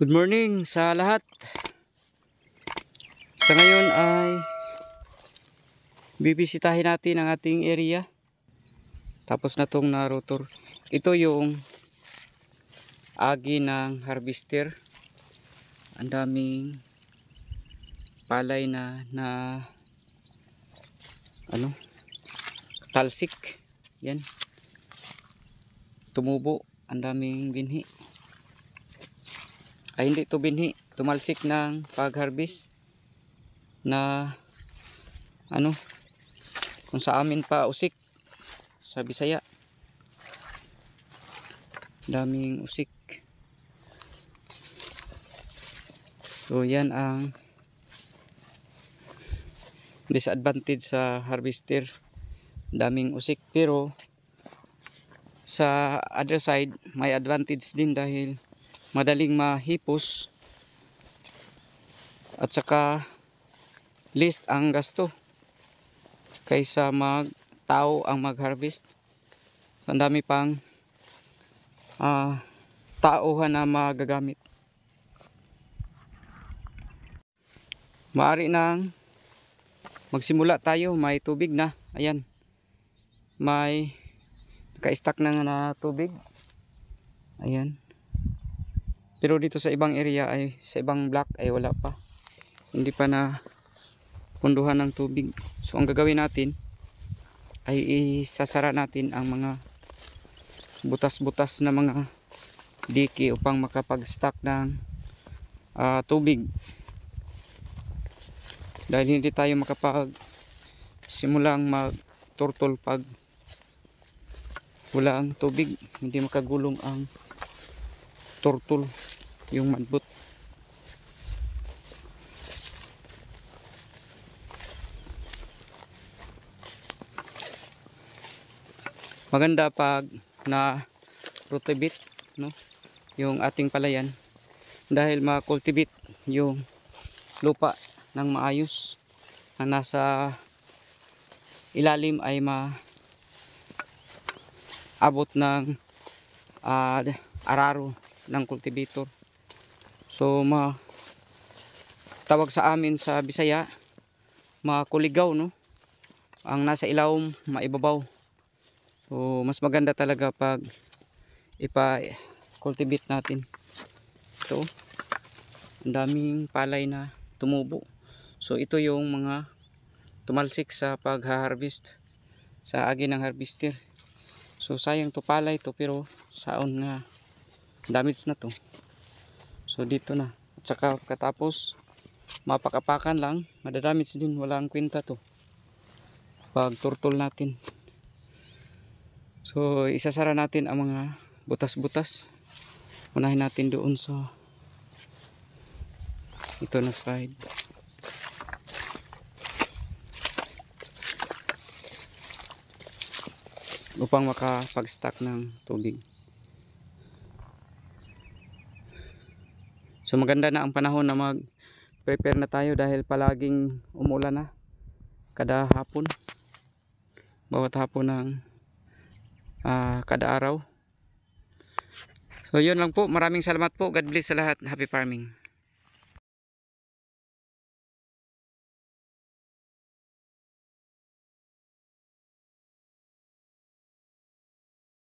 Good morning sa lahat. Sa ngayon ay bibisitahin natin ang ating area. Tapos na tong na-rotor. Ito yung agi ng harvester. Ang daming palay na talsik. Yan. Tumubo. Ang daming binhi. Ay hindi ito binhi, tumalsik ng pag-harvest na kung sa amin pa usik sa Bisaya. Daming usik. So yan ang disadvantage sa harvester. Daming usik, pero sa other side may advantage din dahil madaling mahipos at saka least ang gasto kaysa tao ang mag-harvest. Ang dami pang tauhan na magagamit. Maaari nang magsimula tayo. May tubig na. Ayan. May naka-stack na tubig. Ayan. Pero dito sa ibang area ay sa ibang block ay wala pa. Hindi pa na punduhan ng tubig. So ang gagawin natin ay isasara natin ang mga butas-butas na mga diki upang makapag-stack ng tubig. Dahil hindi tayo makapag-simulang mag-turtle pag wala ang tubig. Hindi makagulong ang turtle, yung madbot. Maganda pag na cultivate, no, yung ating palayan dahil ma-cultivate yung lupa ng maayos. Ang nasa ilalim ay maabot ng araro ng cultivator. So tawag sa amin sa Bisaya makuligaw, no, ang nasa ilawom maibabaw. So mas maganda talaga pag ipa-cultivate natin. Ito, ang daming palay na tumubo. So ito yung mga tumalsik sa pag-harvest sa agi ng harvester. So sayang to palay to, pero saon nga damage na to. So dito na. At saka katapos mapakapakan lang, madadamage din, walang kwenta to pag turtle natin. So isasara natin ang mga butas-butas. Unahin natin doon sa ito na side. Upang makapag-stack ng tubig. So maganda na ang panahon na mag-prepare na tayo dahil palaging umulan na kada hapon. Bawat hapon ng kada araw. So yun lang po. Maraming salamat po. God bless sa lahat. Happy farming.